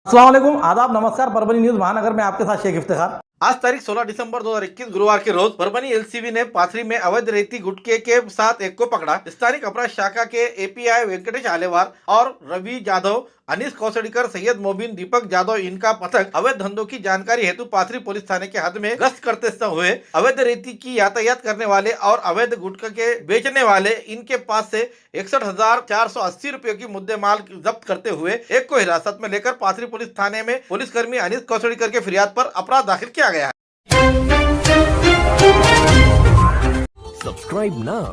अस्सलाम वालेकुम, आदाब, नमस्कार। परभणी न्यूज महानगर में आपके साथ शेख इफ्तिखार। आज तारीख 16 दिसंबर 2021 गुरुवार के रोज परभणी एलसीबी ने पाथरी में अवैध रेती गुटखे के साथ एक को पकड़ा। स्थानिक अपराध शाखा के एपीआई वेंकटेश आलेवार और रवि जाधव, अनीस कौसड़ीकर, सैयद मोबिन, दीपक जाधव इनका पथक अवैध धंधों की जानकारी हेतु पाथरी पुलिस थाने के हद में गश्त करते हुए अवैध रेती की यातायात करने वाले और अवैध गुटखा के बेचने वाले इनके पास से 61,480 रुपए की मुद्दे माल जब्त करते हुए एक को हिरासत में लेकर पाथरी पुलिस थाने में पुलिसकर्मी अनीस कौसड़ीकर के फरियाद पर अपराध दाखिल किया गया है। Subscribe now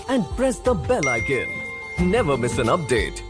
and press the bell icon. Never miss an update.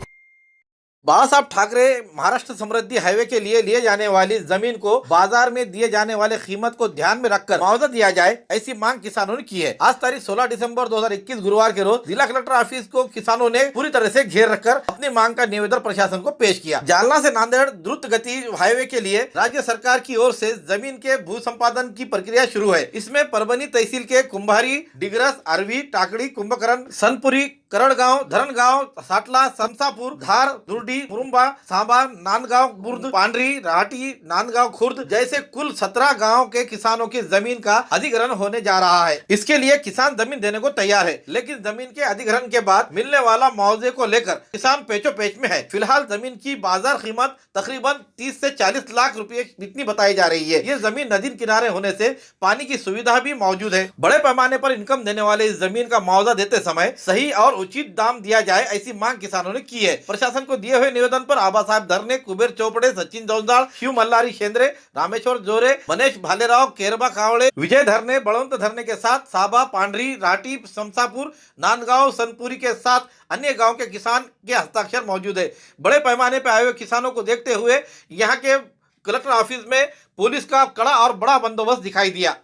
Bala Saheb Thackeray Maharashtra Samruddhi highway के लिए जाने वाली जमीन को बाजार में दिए जाने वाले कीमत को ध्यान में रखकर मुआवजा दिया जाए, ऐसी मांग किसानों ने की है। आज तारीख 16 दिसंबर 2021 गुरुवार के रोज जिला कलेक्टर ऑफिस को किसानों ने पूरी तरह से घेर रखकर अपनी मांग का निवेदन प्रशासन को पेश किया। जालना से नांदेड़ द्रुत गति हाईवे के लिए राज्य सरकार की ओर से जमीन के भू संपादन की प्रक्रिया शुरू है। इसमें परभणी तहसील के कुंभारी, डिगरस, अरवी, टाकड़ी, कुंभकरण, सनपुरी, करणगांव, धरणगांव, साटला, समसापुर, धार, दुर्डी, मुरुंबा, सांबा, नांदगांव, बुर्द, पांडरी, राहटी, नांदगांव, खुर्द जैसे कुल 17 गांव के किसानों की जमीन का अधिग्रहण होने जा रहा है। इसके लिए किसान जमीन देने को तैयार है, लेकिन जमीन के अधिग्रहण के बाद मिलने वाला मुआवजे को लेकर किसान पेचोपेच में है। फिलहाल जमीन की बाजार कीमत तकरीबन 30 से 40 लाख रुपए इतनी बताई जा रही है। ये जमीन नदी किनारे होने से पानी की सुविधा भी मौजूद है। बड़े पैमाने पर इनकम देने वाले इस जमीन का मुआवजा देते समय सही और उचित दाम दिया जाए, ऐसी मांग किसानों ने की है। प्रशासन को दिए हुए निवेदन पर आबा साहब धरने, कुबेर चोपड़े, सचिन जौंदाल, शिव मल्लारी शेंद्रे, रामेश्वर जोरे, मनेश भालेराव, केरबा कावड़े, विजय धरने, बलवंत धरने के साथ साबा, पांडरी, राठी, समसापुर, नांदगांव, सनपुरी के साथ अन्य गांव के किसान के हस्ताक्षर मौजूद है। बड़े पैमाने पर आए हुए किसानों को देखते हुए यहाँ के कलेक्टर ऑफिस में पुलिस का कड़ा और बड़ा बंदोबस्त दिखाई दिया।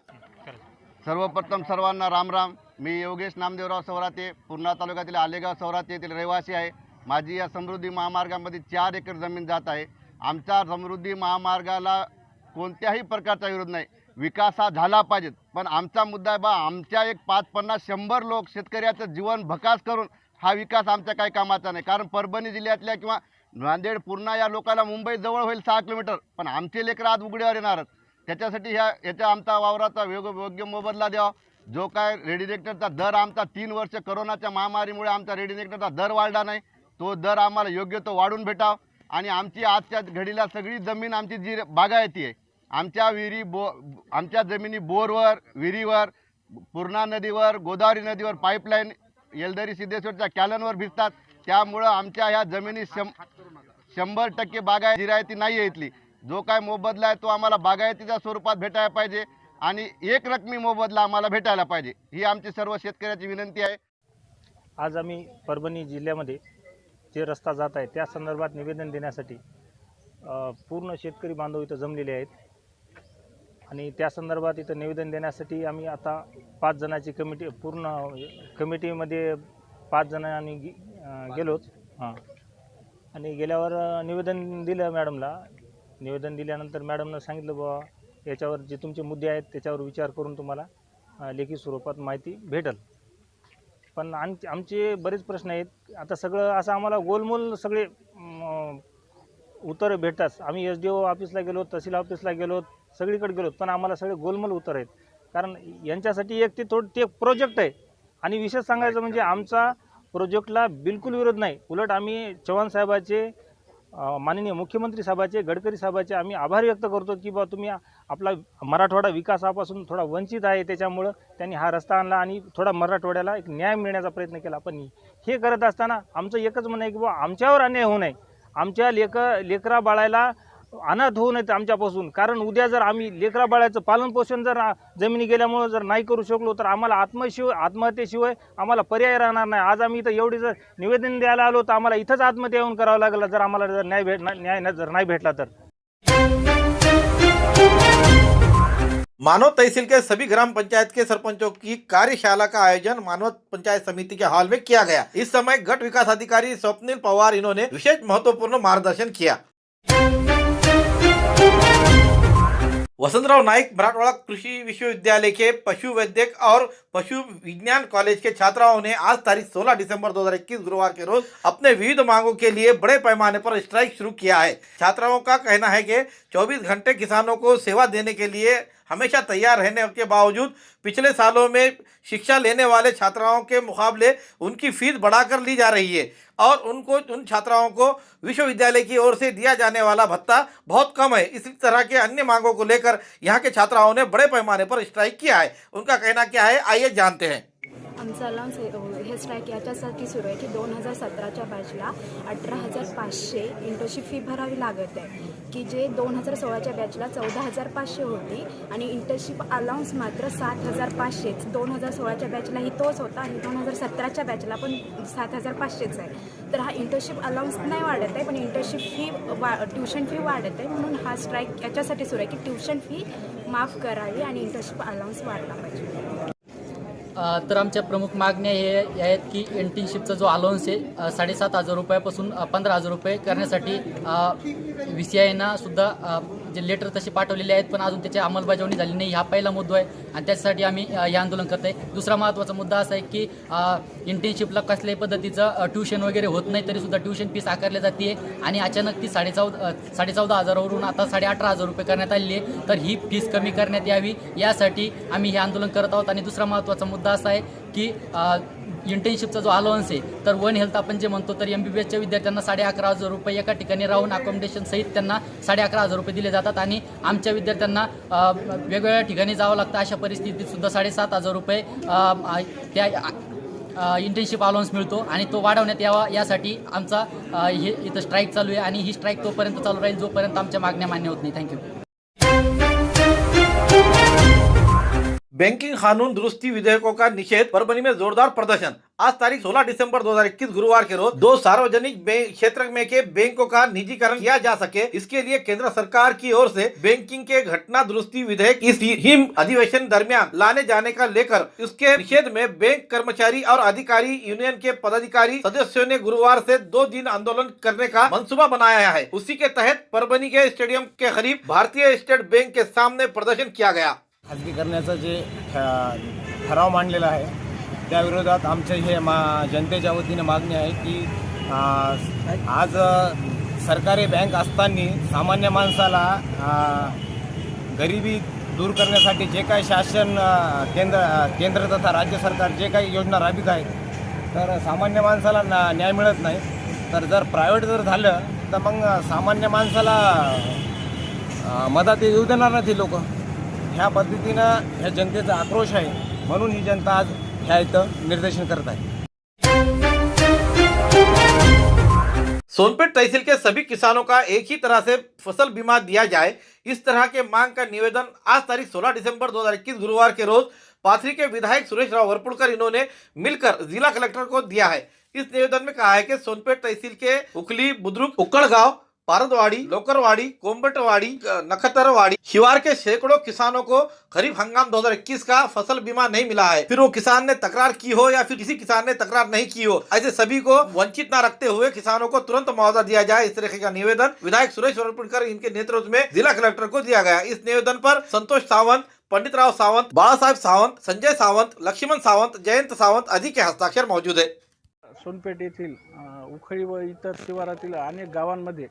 सर्वप्रथम सर्वांना राम राम। मी योगेश नामदेवराव सवराते, पूर्णा तालुक्यातील आलेगाव सवराते येथील रहिवासी आहे। माझी या समृद्धी महामार्गामध्ये 4 एकर जमीन जात आहे। आमच्या समृद्धी महामार्गाला कोणत्याही प्रकारचा विरोध नाही, विकास हा झाला पाहिजे, पण आमचा मुद्दा आहे बा आमच्या एक 5-50-100 लोक शेतकऱ्याचं जीवन भकास करून हा विकास आमच्या काही कामाचा नाही। कारण परभणी जिल्ह्यातल्या किंवा नांदेड, पूर्णा या लोकांना मुंबई जवळ होईल 6 किलोमीटर, पण आमचे लेकर आज उघड्यावर येणारच। त्याच्यासाठी याच्या आमचा वावराचा योग्य मोबदला द्यावा। जो काय रेडिनेटरचा दर आमचा 3 वर्ष कोरोनाच्या महामारीमुळे आमचा रेडिनेटरचा दर वाढला नाही, तो दर आम्हाला योग्य तो वाढून भेटावा। आणि आमची आजच्या घडीला सगळी जमीन आमची जी बागायती आहे, आमच्या आमच्या जमिनी बोरवर, विहिरीवर, पूर्णा नदीवर, गोदावरी नदीवर पाईपलाईन, येलदरी सिद्धेश्वरच्या कॅलनवर भिजतात। त्यामुळं आमच्या ह्या जमिनी 100% बागायती जिरायती नाही आहे इथली। जो काय मोबदला आहे तो आम्हाला बागायतीच्या स्वरूपात भेटायला पाहिजे आणि एक रकमी मोबदला आम्हाला भेटायला पाहिजे, ही आमची सर्व शेतकऱ्याची विनंती आहे। आज आम्ही परभणी जिल्ह्यामध्ये जे रस्ता जात आहे त्या संदर्भात निवेदन देण्यासाठी पूर्ण शेतकरी बांधव इथं जमलेले आहेत आणि त्या संदर्भात इथं निवेदन देण्यासाठी आम्ही आता 5 जणांची कमिटी, पूर्ण कमिटीमध्ये 5 जणांनी गेलोच आणि गेल्यावर निवेदन दिलं मॅडमला। निवेदन दिल्यानंतर मॅडमनं सांगितलं बाबा याच्यावर जे तुमचे मुद्दे आहेत त्याच्यावर विचार करून तुम्हाला लेखी स्वरूपात माहिती भेटेल। पण आमचे बरेच प्रश्न आहेत। आता सगळं असं आम्हाला गोलमोल सगळे उत्तर भेटतात। आम्ही SDO ऑफिसला गेलो, तहसील ऑफिसला गेलो, सगळीकडे गेलो, पण आम्हाला सगळे गोलमोल उत्तर आहेत। कारण यांच्यासाठी एक ते प्रोजेक्ट आहे आणि विशेष सांगायचं म्हणजे आमचा प्रोजेक्टला बिलकुल विरोध नाही। उलट आम्ही चव्हाण साहेबाचे, माननीय मुख्यमंत्री साहेबाचे, गडकरी साहेबाचे आम्ही आभार व्यक्त करतो की बा तुम्ही आपला मराठवाडा विकासापासून थोडा वंचित आहे, त्याच्यामुळं त्यांनी हा रस्ता आणला आणि थोडा मराठवाड्याला एक न्याय मिळण्याचा प्रयत्न केला। पण हे करत असताना आमचं एकच म्हणणं आहे की बा आमच्यावर अन्याय होऊ नये, आमच्या लेकरा बाळाला अनाथ होऊ नयेत आमच्यापासून। कारण उद्या जर आम्ही लेकरा बाळाचं पालनपोषण जर जमिनी गेल्यामुळं जर नाही करू शकलो तर आम्हाला आत्महत्येशिवाय आम्हाला पर्याय राहणार नाही। आज आम्ही इथं एवढी जर निवेदन द्यायला आलो तर आम्हाला इथंच आत्महत्या येऊन करावं लागलं जर आम्हाला जर न्याय जर नाही भेटला तर। मानव तहसील के सभी ग्राम पंचायत के सरपंचों की कार्यशाला का आयोजन मानव पंचायत समिति के हॉल में किया गया। इस समय गट विकास अधिकारी स्वप्निल पवार इन्होंने विशेष महत्वपूर्ण मार्गदर्शन किया। वसंतराव नाइक मराठवाड़ा कृषि विश्वविद्यालय के पशु वैद्यक और पशु विज्ञान कॉलेज के छात्राओं ने आज तारीख 16 दिसंबर 2021 गुरुवार के रोज अपने विविध मांगों के लिए बड़े पैमाने पर स्ट्राइक शुरू किया है। छात्राओं का कहना है कि 24 घंटे किसानों को सेवा देने के लिए हमेशा तैयार रहने के बावजूद पिछले सालों में शिक्षा लेने वाले छात्राओं के मुकाबले उनकी फीस बढ़ाकर ली जा रही है और उन छात्राओं को विश्वविद्यालय की ओर से दिया जाने वाला भत्ता बहुत कम है। इसी तरह के अन्य मांगों को लेकर यहाँ के छात्राओं ने बड़े पैमाने पर स्ट्राइक किया है। उनका कहना क्या है, आइए जानते हैं। आमचं अलाउन्स हे स्ट्राईक याच्यासाठी सुरू आहे की 2017च्या बॅचला 18,500 इंटर्नशिप फी भरावी लागत आहे, की जे 2016च्या बॅचला 14,500 होती आणि इंटर्नशिप अलाउन्स मात्र 7,500 2016च्या बॅचलाही तोच होता आणि 2017च्या बॅचला पण 7,500च आहे। तर हा इंटर्नशिप अलाउन्स नाही वाढत आहे, पण इंटर्नशिप फी ट्युशन फी वाढत आहे, म्हणून हा स्ट्राईक याच्यासाठी सुरू आहे की ट्युशन फी माफ करावी आणि इंटर्नशिप अलाउन्स वाढला पाहिजे। तर आमच्या प्रमुख मागण्या हे आहेत की इंटर्नशिपचा जो अलाउन्स आहे 7,500 रुपयापासून 15,000 रुपये करण्यासाठी VCIना सुद्धा जे लेटर तसे पाठवलेले आहेत, पण अजून त्याची अंमलबजावणी झाली नाही। हा पहिला मुद्दा आहे आणि त्याच्यासाठी आम्ही हे आंदोलन करत आहे। दुसरा महत्त्वाचा मुद्दा असा आहे की इंटर्नशिपला कसल्याही पद्धतीचं ट्यूशन वगैरे होत नाही, तरीसुद्धा ट्यूशन फीस आकारली जाते आणि अचानक ती 14,500वरून आता 18,500 रुपये करण्यात आलेली आहे। तर ही फीस कमी करण्यात यावी यासाठी आम्ही हे आंदोलन करत आहोत। आणि दुसरा महत्त्वाचा मुद्दा असा आहे की इंटर्नशिपचा जो अलाउन्स आहे तर वन हेल्थ आपण जे म्हणतो, तर MBBSच्या विद्यार्थ्यांना 11,500 रुपये एका ठिकाणी राहून अकोमोडेशन सहित त्यांना 11,500 रुपये दिले जातात आणि आमच्या विद्यार्थ्यांना वेगवेगळ्या ठिकाणी जावं लागतं। अशा परिस्थितीत सुद्धा 7,500 रुपये त्या इंटर्नशिप अलाउन्स मिळतो आणि तो वाढवण्यात यावा यासाठी आमचा हे इथं स्ट्राईक चालू आहे आणि ही स्ट्राईक तोपर्यंत चालू राहील जोपर्यंत आमच्या मागण्या मान्य होत नाही। थँक्यू। बैंकिंग कानून दुरुस्ती विधेयकों का निषेध, परभनी में जोरदार प्रदर्शन। आज तारीख 16 दिसंबर 2021 गुरुवार के रोज 2 सार्वजनिक क्षेत्र में के बैंकों का निजीकरण किया जा सके, इसके लिए केंद्र सरकार की ओर से बैंकिंग के घटना दुरुस्ती विधेयक इस हिम अधिवेशन दरमियान लाने जाने का लेकर उसके निषेध में बैंक कर्मचारी और अधिकारी यूनियन के पदाधिकारी सदस्यों ने गुरुवार से 2 दिन आंदोलन करने का मंसूबा बनाया है। उसी के तहत परभनी के स्टेडियम के करीब भारतीय स्टेट बैंक के सामने प्रदर्शन किया गया। खाजगीकरणाचा जे ठराव मांडलेला आहे त्या विरोधात आमच्या हे जनतेच्या वतीने मागणी आहे की आज सरकारी बँक असताना सामान्य माणसाला गरिबी दूर करण्यासाठी जे काही शासन केंद्र तथा राज्य सरकार जे काही योजना राबवित आहेत तर सामान्य माणसाला न्याय मिळत नाही। तर जर प्रायव्हेट जर झालं तर मग सामान्य माणसाला मदत येऊ देणार नाही लोक। ह्या पद्धतीनं ह्या जनतेचा आक्रोश आहे, म्हणून ही जनता आज ह्या इथं निर्देशन करत आहे। सोनपेट तहसील के सभी किसानों का एक ही तरह से फसल बीमा दिया जाए, इस तरह के मांग का निवेदन आज तारीख 16 दिसंबर 2021 गुरुवार के रोज पाथरी के विधायक सुरेश राव वरपुड़कर इन्होंने मिलकर जिला कलेक्टर को दिया है। इस निवेदन में कहा है कि सोनपेट तहसील के उखली, बुद्रुक, उक्कड़गांव, पारदवाड़ी, लोकरवाड़ी, कोम्बटवाड़ी, नखतरवाड़ी शिवार के सैकड़ों किसानों को खरीफ हंगाम 2021 का फसल बीमा नहीं मिला है। फिर वो किसान ने तकरार की हो या फिर किसी किसान ने तकरार नहीं की हो, ऐसे सभी को वंचित न रखते हुए किसानों को तुरंत मुआवजा दिया जाए, इस तरह का निवेदन विधायक सुरेश वरपुड़कर इनके नेतृत्व में जिला कलेक्टर को दिया गया। इस निवेदन पर संतोष सावंत, पंडित राव सावंत, बाला साहेब सावंत, संजय सावंत, लक्ष्मण सावंत, जयंत सावंत आदि के हस्ताक्षर मौजूद है। सोनपेठ येथील उखळी व इतर शिवारातील अनेक गावांमध्ये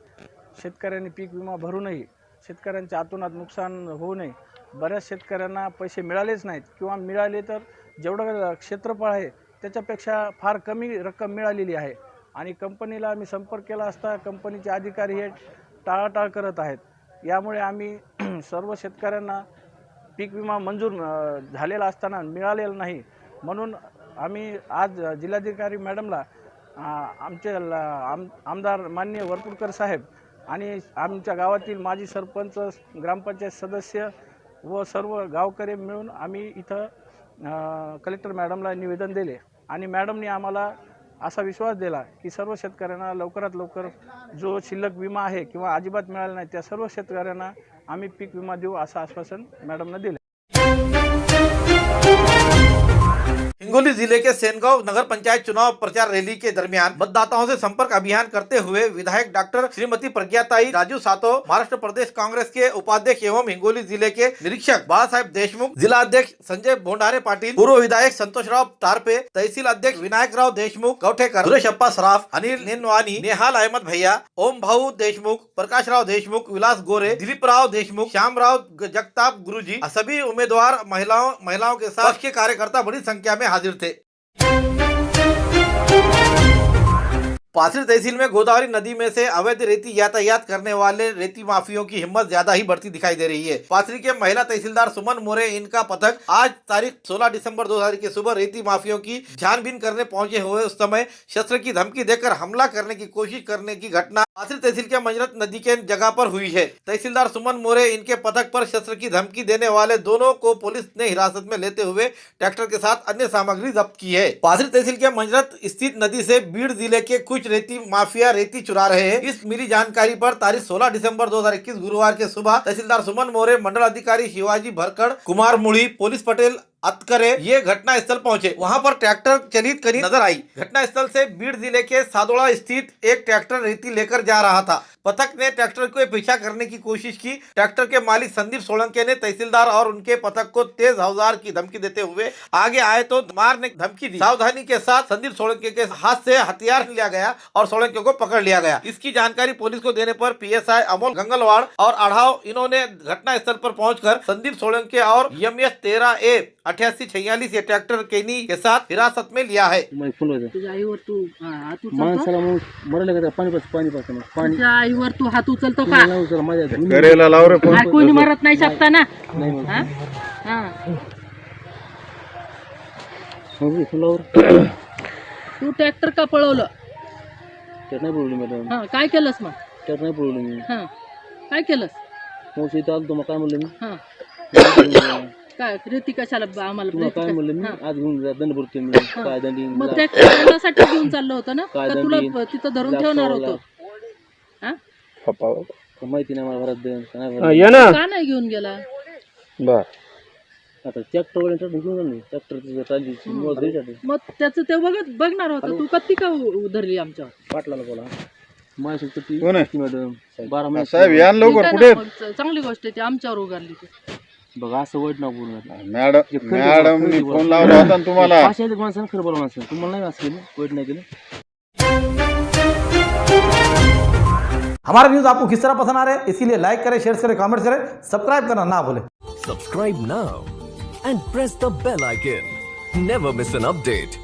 शेतकऱ्यांनी पीक विमा भरूनही शेतकऱ्यांच्या अतोनात नुकसान होऊ नये, बऱ्याच शेतकऱ्यांना पैसे मिळालेच नाहीत किंवा मिळाले तर जेवढं क्षेत्रफळ आहे त्याच्यापेक्षा फार कमी रक्कम मिळालेली आहे आणि कंपनीला आम्ही संपर्क केला असता कंपनीचे अधिकारी हे टाळाटाळ करत आहेत। यामुळे आम्ही सर्व शेतकऱ्यांना पीक विमा मंजूर झालेला असताना मिळालेला नाही, म्हणून आम्ही आज जिल्हाधिकारी मॅडमला आमचे आमदार माननीय वरपुड़कर साहेब आणि आमच्या गावातील माजी सरपंच, ग्रामपंचायत सदस्य व सर्व गावकरी मिळून आम्ही इथं कलेक्टर मॅडमला निवेदन दिले आणि मॅडमने आम्हाला असा विश्वास दिला की सर्व शेतकऱ्यांना लवकरात लवकर जो शिल्लक विमा आहे किंवा अजिबात मिळाला नाही त्या सर्व शेतकऱ्यांना आम्ही पीक विमा देऊ असं आश्वासन मॅडमने दिले। हिंगोली जिले के सेनगांव नगर पंचायत चुनाव प्रचार रैली के दरमियान मतदाताओं से संपर्क अभियान करते हुए विधायक डॉक्टर श्रीमती प्रज्ञाताई राजू सातो, महाराष्ट्र प्रदेश कांग्रेस के उपाध्यक्ष एवं हिंगोली जिले के निरीक्षक बाला साहेब देशमुख, जिला अध्यक्ष संजय भोंडारे पाटिल, पूर्व विधायक संतोषराव टारपे, तहसील अध्यक्ष विनायकराव देशमुख गौठेकर, सुरेशप्पा सराफ, अनिल नेनवानी, नेहाल अहमद भैया, ओम भाऊ देशमुख, प्रकाशराव देशमुख, विलास गोरे, दिलीपराव देशमुख, श्यामराव जगताप गुरुजी, सभी उम्मीदवार महिलाओं के साथ के कार्यकर्ता बड़ी संख्या में हाजिर थे। पाथरी तहसील में गोदावरी नदी में से अवैध रेती यातायात करने वाले रेती माफियों की हिम्मत ज्यादा ही बढ़ती दिखाई दे रही है। पाथरी के महिला तहसीलदार सुमन मोरे इनका पथक आज तारीख 16 दिसंबर 2000 की सुबह रेती माफियों की छानबीन करने पहुंचे हुए उस समय शस्त्र की धमकी देकर हमला करने की कोशिश करने की घटना पाथरी तहसील के मंजरत नदी के जगह पर हुई है। तहसीलदार सुमन मोरे इनके पथक पर शस्त्र की धमकी देने वाले दोनों को पुलिस ने हिरासत में लेते हुए ट्रैक्टर के साथ अन्य सामग्री जब्त की है। पाथरी तहसील के मंजरत स्थित नदी से बीड़ जिले के कुछ रेती माफिया रेती चुरा रहे हैं। इस मिली जानकारी पर तारीख 16 दिसंबर 2021 गुरुवार के सुबह तहसीलदार सुमन मोरे, मंडल अधिकारी शिवाजी भरकड़, कुमार मुड़ी, पुलिस पटेल अतकरे ये घटना स्थल पहुंचे। वहां पर ट्रैक्टर चलित करी नजर आई। घटना स्थल से बीड़ जिले के सादोड़ा स्थित एक ट्रैक्टर रेती लेकर जा रहा था। पथक ने ट्रैक्टर को पीछा करने की कोशिश की। ट्रैक्टर के मालिक संदीप सोलंके ने तहसीलदार और उनके पथक को तेज औजार की धमकी देते हुए आगे आए तो मारने की धमकी दी। सावधानी के साथ संदीप सोलंके के हाथ से हथियार लिया गया और सोलंके को पकड़ लिया गया। इसकी जानकारी पुलिस को देने पर पीएसआई अमोल गंगलवाड़ और अढ़ाव इन्होंने घटना स्थल पर पहुंचकर संदीप सोलंके और यमएस 13A 8846 ये ट्रैक्टर केनी के साथ हिरासत में लिया है। तुझ्या आईवर तू माणसाला मरले का पाणी तुझ्या आईवर तू हात उचलतो का? करेला लाव रे कोणी मरत नाही शकता ना. तू ट्रॅक्टर का पळवलं? नाही बोललो मॅडम, हा काय केलंस मग? त्यात नाही बोललो मी. हा काय केलंस? मग इथं आलो, मग काय म्हणलं मी? हा काय रेती कशाला आम्हाला? तुला काय म्हणलं मी? आज घेऊन जा, दंड भरतो मी. काय दंडी? मग ट्रॅक्टर घेऊन चाललो होतं ना का तुला तिथं धरून ठेवणार होतो? हा माहिती नाही मला, घरात का नाही घेऊन गेला? बर आता ट्रॅक्टर घेऊन ट्रॅक्टर मग त्याचं ते बघणार होता तू. कत्ती का उधरली आमच्यावर? पाटलाला बोला. माझी मॅडम 12 महिने चांगली गोष्ट आहे ती आमच्यावर उगारली ती. बघा असं वाईट ना बोलू. मॅडम फोन लावला होता तुम्हाला. माणसानं खरं बोला, माणसं तुम्हाला नाही असं केलं, वाईट नाही केलं. हमारा न्यूज आपको किस तरह पसंद आ रहा है, इसीलिए लाइक करें, शेयर करें, कमेंट करें, सब्सक्राइब करना ना भूलें। Subscribe now and press the bell icon. Never miss an update.